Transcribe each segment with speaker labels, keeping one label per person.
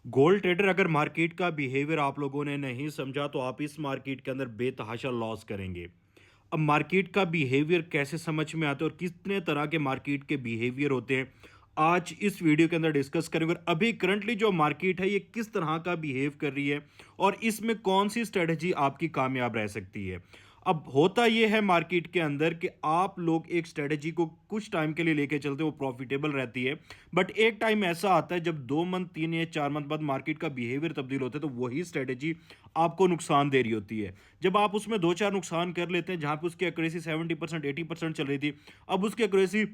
Speaker 1: Gold trader अगर market का behaviour आप लोगों ने नहीं समझा तो आप इस मार्केट के अंदर बेतहाशा लॉस करेंगे। अब मार्केट का बिहेवियर कैसे समझ में आता है और कितने तरह के मार्केट के बिहेवियर होते हैं, आज इस वीडियो के अंदर डिस्कस करेंगे। और अभी करंटली जो मार्केट है ये किस तरह का बिहेव कर रही है और इसमें कौन सी स्ट्रेटजी आपकी कामयाब रह सकती है। अब होता ये है मार्केट के अंदर कि आप लोग एक स्ट्रेटजी को कुछ टाइम के लिए लेके चलते हो, वो प्रॉफिटेबल रहती है। बट एक टाइम ऐसा आता है जब 2 मंथ 3 या 4 मंथ बाद मार्केट का बिहेवियर तब्दील होता है, तो वही स्ट्रेटजी आपको नुकसान दे रही होती है। जब आप उसमें 2 4 नुकसान कर लेते हैं, जहां पे उसकी एक्यूरेसी 70% 80% चल रही थी, अब उसकी एक्यूरेसी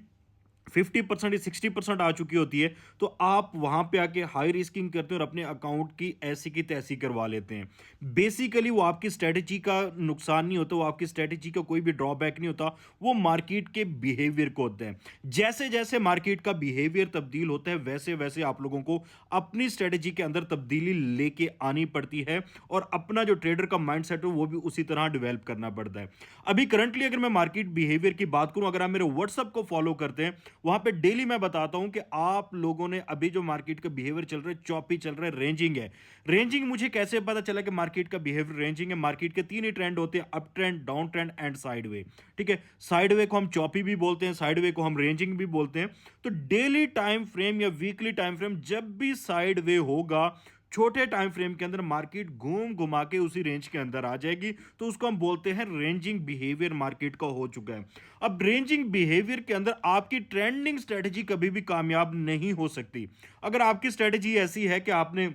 Speaker 1: 50% या 60% आ चुकी होती है, तो आप वहां पे आके हाई रिस्किंग करते हैं और अपने अकाउंट की ऐसी की तैसी करवा लेते हैं। बेसिकली वो आपकी स्ट्रेटजी का नुकसान नहीं होता, वो आपकी स्ट्रेटजी का कोई भी ड्रॉबैक नहीं होता, वो मार्केट के बिहेवियर को होते हैं। जैसे जैसे मार्केट का बिहेवियर तब्दील होता है, वैसे वैसे आप लोगों को अपनी स्ट्रेटजी के अंदर तब्दीली लेके आनी पड़ती है और अपना जो ट्रेडर का माइंडसेट है वो भी उसी तरह डेवलप करना पड़ता है। अभी करंटली अगर मैं मार्केट बिहेवियर की बात करूं, अगर आप मेरे व्हाट्सएप को फॉलो करते हैं, वहां पे डेली मैं बताता हूं कि आप लोगों ने अभी जो मार्केट का बिहेवियर चल रहा है, चॉपी चल रहा है, रेंजिंग है। रेंजिंग मुझे कैसे पता चला कि मार्केट का बिहेवियर रेंजिंग है? मार्केट के तीन ही ट्रेंड होते हैं, up trend, down trend and sideway. ठीक है, साइडवे को हम चॉपी भी बोलते हैं, साइडवे को हम रेंजिंग भी बोलते हैं। तो डेली टाइम फ्रेम या वीकली टाइम फ्रेम जब भी साइडवे होगा, छोटे टाइम फ्रेम के अंदर मार्केट घूम घुमा के उसी रेंज के अंदर आ जाएगी, तो उसको हम बोलते हैं रेंजिंग बिहेवियर मार्केट का हो चुका है। अब रेंजिंग बिहेवियर के अंदर आपकी ट्रेंडिंग स्ट्रेटजी कभी भी कामयाब नहीं हो सकती। अगर आपकी स्ट्रेटजी ऐसी है कि आपने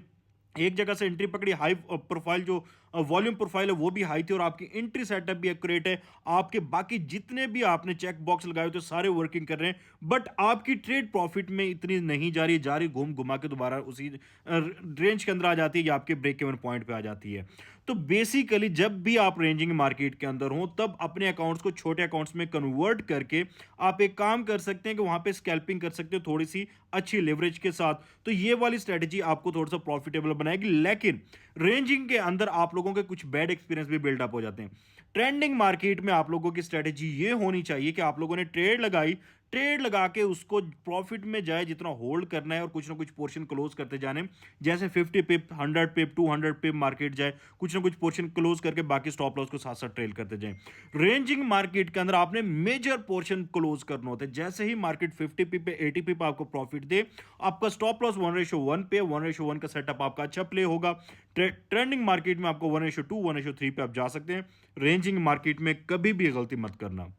Speaker 1: एक जगह से एंट्री पकड़ी, हाई प्रोफाइल जो वॉल्यूम प्रोफाइल है वो भी हाई थी और आपकी एंट्री सेटअप भी एक्यूरेट है, आपके बाकी जितने भी आपने चेक बॉक्स लगाए होते सारे वर्किंग कर रहे हैं, बट आपकी ट्रेड प्रॉफिट में इतनी नहीं जा रही घूम घुमा के दोबारा उसी रेंज के अंदर आ जाती है या आपके ब्रेक इवन पॉइंट पे आ जाती है। तो बेसिकली जब भी आप रेंजिंग मार्केट के अंदर हो, तब अपने अकाउंट्स को छोटे अकाउंट्स में कन्वर्ट करके आप एक काम कर सकते हैं कि वहां पे स्कैल्पिंग कर सकते हो थोड़ी सी अच्छी लेवरेज के साथ। तो ये वाली स्ट्रेटजी आपको थोड़ा सा प्रॉफिटेबल बनाएगी। लेकिन रेंजिंग के अंदर आप लोगों के कुछ बैड एक्सपीरियंस भी बिल्डअप हो जाते हैं। ट्रेंडिंग मार्केट में आप लोगों की स्ट्रेटजी ये होनी चाहिए कि आप लोगों ने ट्रेड लगाई, ट्रेड लगा के उसको प्रॉफिट में जाए जितना होल्ड करना है और कुछ ना कुछ पोर्शन क्लोज करते जाने। जैसे 50 पिप, 100 पिप, 200 पिप मार्केट जाए, कुछ ना कुछ पोर्शन क्लोज करके बाकी स्टॉप लॉस को साथ साथ ट्रेल करते जाए। रेंजिंग मार्केट के अंदर आपने मेजर पोर्शन क्लोज करना होता है। जैसे ही मार्केट 50 पिप पे 80 पिप आपको प्रॉफिट दे, आपका स्टॉप लॉस 1:1 पे, 1:1 का सेटअप आपका अच्छा प्ले होगा। ट्रेंडिंग मार्केट में आपको 1:2, 1:3 पे आप जा सकते हैं। रेंजिंग मार्केट में कभी भी गलती मत करना,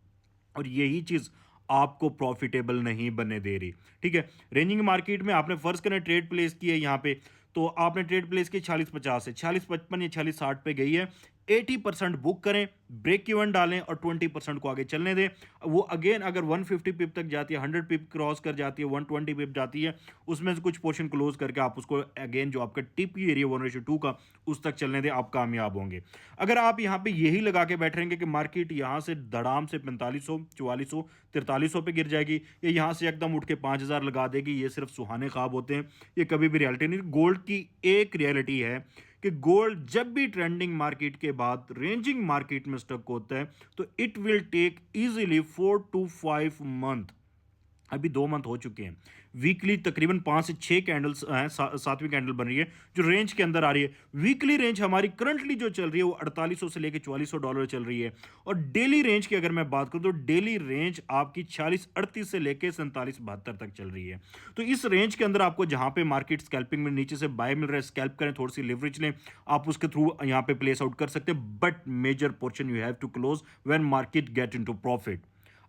Speaker 1: और यही चीज आपको प्रॉफिटेबल नहीं बनने दे रही। ठीक है, रेंजिंग मार्केट में आपने फर्ज करें ट्रेड प्लेस की है यहां पे, तो आपने ट्रेड प्लेस की 46.50 से 46.55 या 46.60 पे गई है। 80% बुक करें, ब्रेक इवन डालें और 20% को आगे चलने दें। वो अगेन अगर 150 पिप तक जाती है, 100 पिप क्रॉस कर जाती है, 120 पिप जाती है, उसमें से कुछ पोर्शन क्लोज करके आप उसको अगेन जो आपका टिपी एरिया 1:2 का, उस तक चलने दें, आप कामयाब होंगे। अगर आप यहाँ पे यही लगा के बैठ रहेंगे कि मार्केट यहाँ से धड़ाम से 4500, 4400, 4300 पे गिर जाएगी, या यहाँ से एकदम उठ के 5000 लगा देगी, ये सिर्फ सुहाने ख्वाब होते हैं, ये कभी भी रियलिटी नहीं। गोल्ड की एक रियलिटी है कि गोल्ड जब भी ट्रेंडिंग मार्केट के बाद रेंजिंग मार्केट में स्टक होता है, तो it will take easily 4 to 5 month. अभी 2 मंथ हो चुके हैं। वीकली तकरीबन 5 से 6 कैंडल्स हैं, 7वीं कैंडल बन रही है जो रेंज के अंदर आ रही है। वीकली रेंज हमारी करंटली जो चल रही है वो 4800 से लेकर $4400 चल रही है। और डेली रेंज की अगर मैं बात करूं तो डेली रेंज आपकी 4638 से लेकर 4772 तक चल रही है। तो इस रेंज के अंदर आपको जहां पे मार्केट स्कैल्पिंग में नीचे से बाय मिल रहा है, स्कैल्प करें, थोड़ी सी लिवरेज लें, आप उसके थ्रू यहां पे प्लेस आउट कर सकते हैं। But major portion you have to close when market get into profit.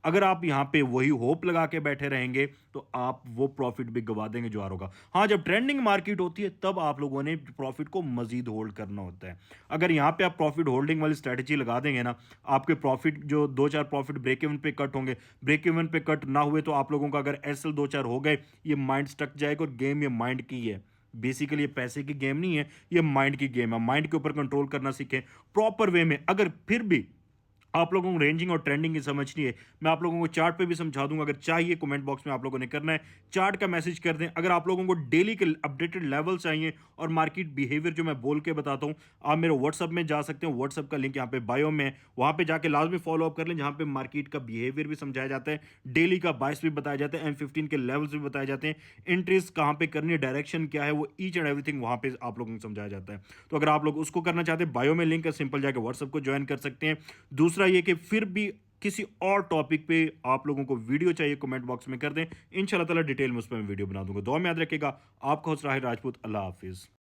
Speaker 1: अगर आप यहां पे वही होप लगा के बैठे रहेंगे तो आप वो प्रॉफिट भी गवा देंगे जो आ रहा होगा। हाँ, जब ट्रेंडिंग मार्केट होती है तब आप लोगों ने प्रॉफिट को मजीद होल्ड करना होता है। अगर यहां पे आप प्रॉफिट होल्डिंग वाली स्ट्रेटजी लगा देंगे ना, आपके प्रॉफिट जो 2 4 प्रॉफिट ब्रेक इवन पे कट होंगे, ब्रेक इवन पे कट ना हुए तो आप लोगों का अगर एसएल 2 4 हो गए, ये माइंड स्टक जाएगा। और गेम ये माइंड की है, बेसिकली ये पैसे की गेम नहीं है, ये माइंड की गेम है। माइंड के ऊपर कंट्रोल करना सीखें प्रॉपर वे में। अगर फिर भी आप लोगों को रेंजिंग और ट्रेंडिंग की समझनी है, मैं आप लोगों को चार्ट पे भी समझा दूँगा, अगर चाहिए कमेंट बॉक्स में आप लोगों ने करना है, चार्ट का मैसेज कर दें। अगर आप लोगों को डेली के अपडेटेड लेवल चाहिए और मार्केट बिहेवियर जो मैं बोल के बताता हूँ, आप मेरे व्हाट्सएप में जा सकते हो, व्हाट्सएप का लिंक यहाँ पे बायो में है, वहाँ पे जाके लाज़मी फॉलो अप कर लें, जहाँ पे मार्केट का बिहेवियर भी समझाया जाता है, डेली का बायस भी बताया जाता है, M15 के लेवल्स भी बताए जाते हैं, एंट्रीज़ कहाँ पे करनी है, डायरेक्शन क्या है, वो ईच एंड एवरीथिंग वहाँ पे आप लोगों को समझाया जाता है। तो अगर आप लोग उसको करना चाहते हैं, बायो में लिंक है, सिंपल जाके व्हाट्सएप को जॉइन कर सकते हैं। दूसरा ये कि फिर भी किसी और टॉपिक पे आप लोगों को वीडियो चाहिए, कमेंट बॉक्स में कर दें, इंशाल्लाह ताला डिटेल में उस पर मैं वीडियो बना दूंगा। दुआ में याद रखिएगा। आपका हौसला है राजपूत। अल्लाह हाफिज़।